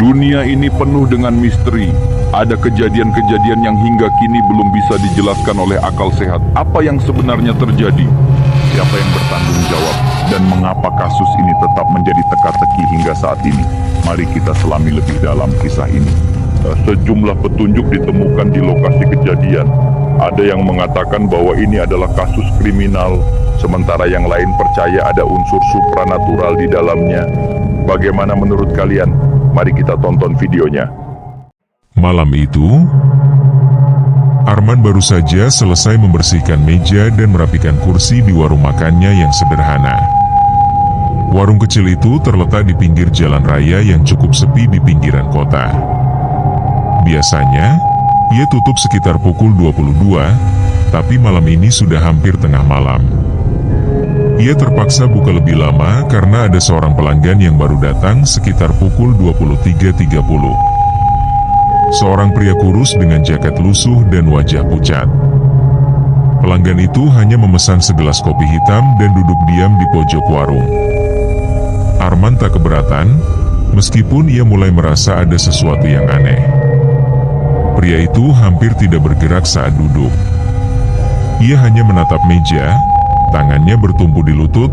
Dunia ini penuh dengan misteri. Ada kejadian-kejadian yang hingga kini belum bisa dijelaskan oleh akal sehat. Apa yang sebenarnya terjadi? Siapa yang bertanggung jawab? Dan mengapa kasus ini tetap menjadi teka-teki hingga saat ini? Mari kita selami lebih dalam kisah ini. Sejumlah petunjuk ditemukan di lokasi kejadian. Ada yang mengatakan bahwa ini adalah kasus kriminal, sementara yang lain percaya ada unsur supranatural di dalamnya. Bagaimana menurut kalian? Mari kita tonton videonya. Malam itu, Arman baru saja selesai membersihkan meja dan merapikan kursi di warung makannya yang sederhana. Warung kecil itu terletak di pinggir jalan raya yang cukup sepi di pinggiran kota. Biasanya, ia tutup sekitar pukul 22, tapi malam ini sudah hampir tengah malam. Ia terpaksa buka lebih lama karena ada seorang pelanggan yang baru datang sekitar pukul 23.30. Seorang pria kurus dengan jaket lusuh dan wajah pucat. Pelanggan itu hanya memesan segelas kopi hitam dan duduk diam di pojok warung. Arman tak keberatan, meskipun ia mulai merasa ada sesuatu yang aneh. Pria itu hampir tidak bergerak saat duduk. Ia hanya menatap meja, tangannya bertumpu di lutut,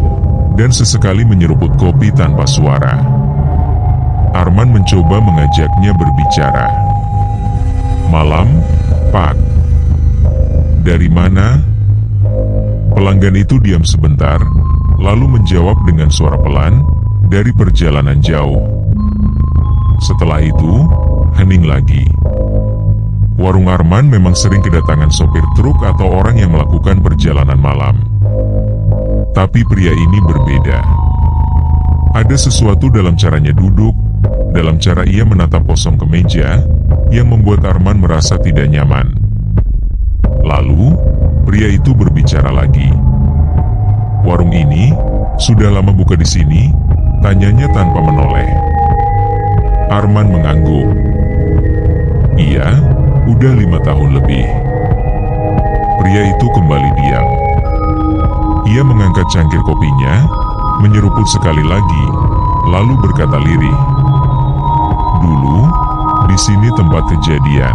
dan sesekali menyeruput kopi tanpa suara. Arman mencoba mengajaknya berbicara. "Malam, Pak." "Dari mana?" Pelanggan itu diam sebentar, lalu menjawab dengan suara pelan, "Dari perjalanan jauh." Setelah itu, hening lagi. Warung Arman memang sering kedatangan sopir truk atau orang yang melakukan perjalanan malam. Tapi pria ini berbeda. Ada sesuatu dalam caranya duduk, dalam cara ia menatap kosong ke meja, yang membuat Arman merasa tidak nyaman. Lalu, pria itu berbicara lagi. "Warung ini sudah lama buka di sini?" tanyanya tanpa menoleh. Arman mengangguk. "Iya, udah 5 tahun lebih." Pria itu kembali diam. Ia mengangkat cangkir kopinya, menyeruput sekali lagi, lalu berkata lirih, "Dulu, di sini tempat kejadian."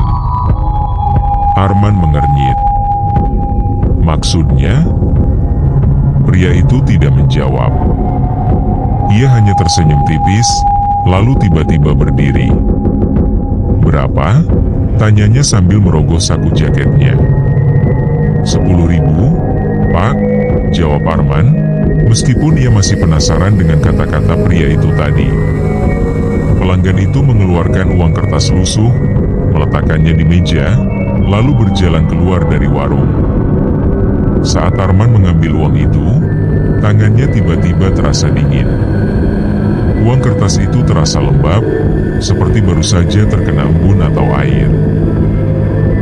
Arman mengernyit. "Maksudnya?" Pria itu tidak menjawab. Ia hanya tersenyum tipis, lalu tiba-tiba berdiri. "Berapa?" tanyanya sambil merogoh saku jaketnya. 10.000, Pak," jawab Arman, meskipun ia masih penasaran dengan kata-kata pria itu tadi. Pelanggan itu mengeluarkan uang kertas lusuh, meletakkannya di meja, lalu berjalan keluar dari warung. Saat Arman mengambil uang itu, tangannya tiba-tiba terasa dingin. Uang kertas itu terasa lembab, seperti baru saja terkena embun atau air.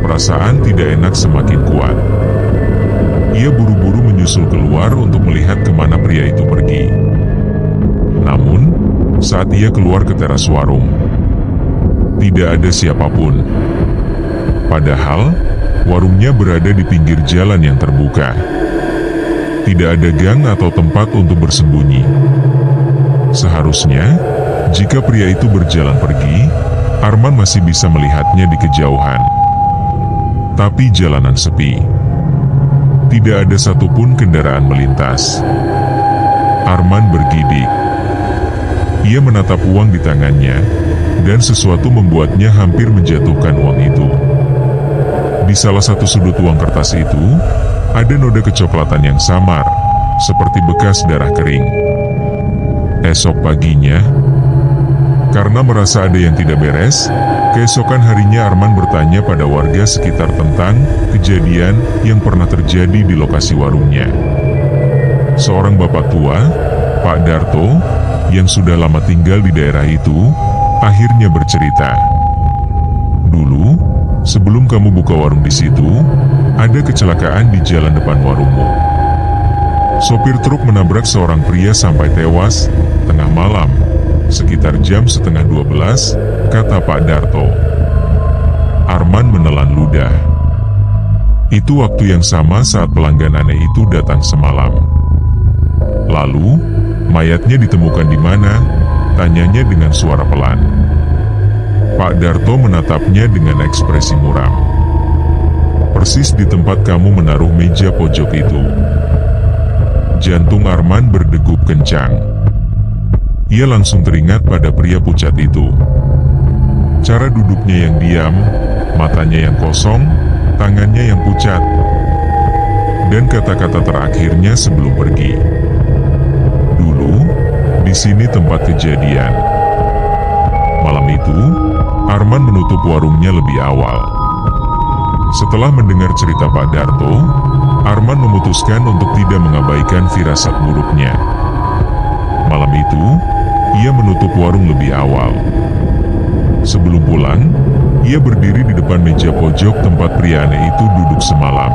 Perasaan tidak enak semakin kuat. Ia buru-buru menyusul keluar untuk melihat kemana pria itu pergi. Namun, saat ia keluar ke teras warung, tidak ada siapapun. Padahal, warungnya berada di pinggir jalan yang terbuka. Tidak ada gang atau tempat untuk bersembunyi. Seharusnya, jika pria itu berjalan pergi, Arman masih bisa melihatnya di kejauhan. Tapi jalanan sepi. Tidak ada satupun kendaraan melintas. Arman bergidik. Ia menatap uang di tangannya, dan sesuatu membuatnya hampir menjatuhkan uang itu. Di salah satu sudut uang kertas itu, ada noda kecoklatan yang samar, seperti bekas darah kering. Esok paginya, karena merasa ada yang tidak beres, keesokan harinya Arman bertanya pada warga sekitar tentang kejadian yang pernah terjadi di lokasi warungnya. Seorang bapak tua, Pak Darto, yang sudah lama tinggal di daerah itu, akhirnya bercerita. "Dulu, sebelum kamu buka warung di situ, ada kecelakaan di jalan depan warungmu. Sopir truk menabrak seorang pria sampai tewas tengah malam, sekitar jam 11:30, kata Pak Darto." Arman menelan ludah. Itu waktu yang sama saat pelanggan aneh itu datang semalam. "Lalu, mayatnya ditemukan di mana?" tanyanya dengan suara pelan. Pak Darto menatapnya dengan ekspresi muram. Persis di tempat kamu menaruh meja pojok itu. Jantung Arman berdegup kencang. Ia langsung teringat pada pria pucat itu. Cara duduknya yang diam, matanya yang kosong, tangannya yang pucat, dan kata-kata terakhirnya sebelum pergi. Dulu, di sini tempat kejadian. Malam itu, Arman menutup warungnya lebih awal. Setelah mendengar cerita Pak Darto, Arman memutuskan untuk tidak mengabaikan firasat buruknya. Malam itu, ia menutup warung lebih awal. Sebelum pulang, ia berdiri di depan meja pojok tempat pria aneh itu duduk semalam.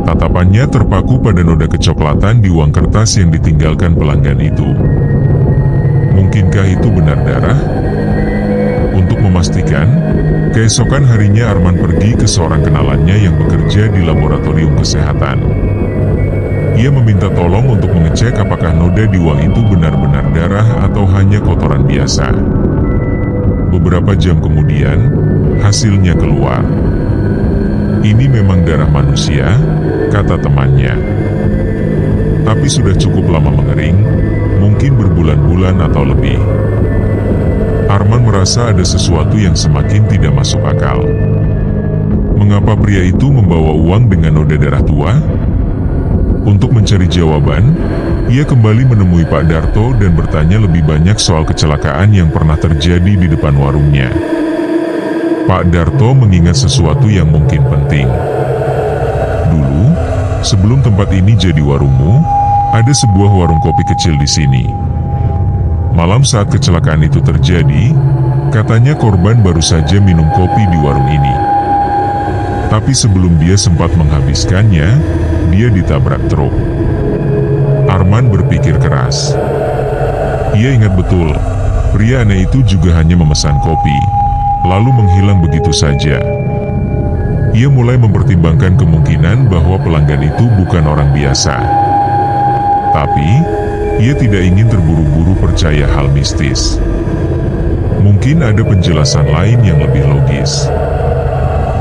Tatapannya terpaku pada noda kecoklatan di uang kertas yang ditinggalkan pelanggan itu. Mungkinkah itu benar darah? Untuk memastikan, keesokan harinya Arman pergi ke seorang kenalannya yang bekerja di laboratorium kesehatan. Ia meminta tolong untuk mengecek apakah noda di uang itu benar-benar darah atau hanya kotoran biasa. Beberapa jam kemudian, hasilnya keluar. Ini memang darah manusia, kata temannya. Tapi sudah cukup lama mengering, mungkin berbulan-bulan atau lebih. Arman merasa ada sesuatu yang semakin tidak masuk akal. Mengapa pria itu membawa uang dengan noda darah tua? Untuk mencari jawaban, ia kembali menemui Pak Darto dan bertanya lebih banyak soal kecelakaan yang pernah terjadi di depan warungnya. Pak Darto mengingat sesuatu yang mungkin penting. Dulu, sebelum tempat ini jadi warungmu, ada sebuah warung kopi kecil di sini. Malam saat kecelakaan itu terjadi, katanya korban baru saja minum kopi di warung ini. Tapi sebelum dia sempat menghabiskannya, dia ditabrak truk. Arman berpikir keras. Ia ingat betul, pria aneh itu juga hanya memesan kopi, lalu menghilang begitu saja. Ia mulai mempertimbangkan kemungkinan bahwa pelanggan itu bukan orang biasa. Tapi, ia tidak ingin terburu-buru percaya hal mistis. Mungkin ada penjelasan lain yang lebih logis.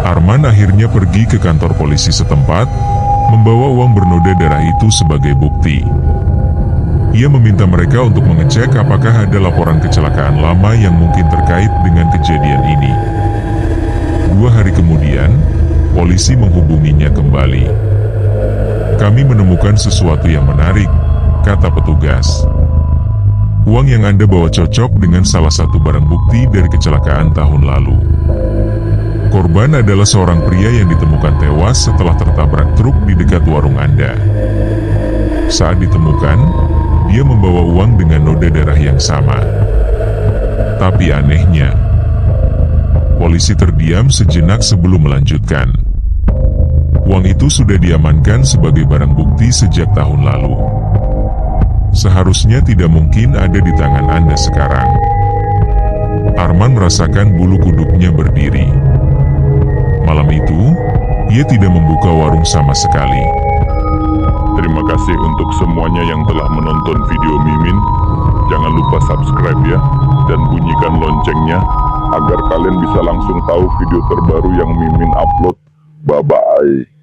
Arman akhirnya pergi ke kantor polisi setempat, membawa uang bernoda darah itu sebagai bukti. Ia meminta mereka untuk mengecek apakah ada laporan kecelakaan lama yang mungkin terkait dengan kejadian ini. 2 hari kemudian, polisi menghubunginya kembali. Kami menemukan sesuatu yang menarik, kata petugas. Uang yang Anda bawa cocok dengan salah satu barang bukti dari kecelakaan tahun lalu. Korban adalah seorang pria yang ditemukan tewas setelah tertabrak truk di dekat warung Anda. Saat ditemukan, dia membawa uang dengan noda darah yang sama. Tapi anehnya, polisi terdiam sejenak sebelum melanjutkan. Uang itu sudah diamankan sebagai barang bukti sejak tahun lalu. Seharusnya tidak mungkin ada di tangan Anda sekarang. Arman merasakan bulu kuduknya berdiri. Malam itu, ia tidak membuka warung sama sekali. Terima kasih untuk semuanya yang telah menonton video Mimin. Jangan lupa subscribe ya, dan bunyikan loncengnya, agar kalian bisa langsung tahu video terbaru yang Mimin upload. Bye-bye.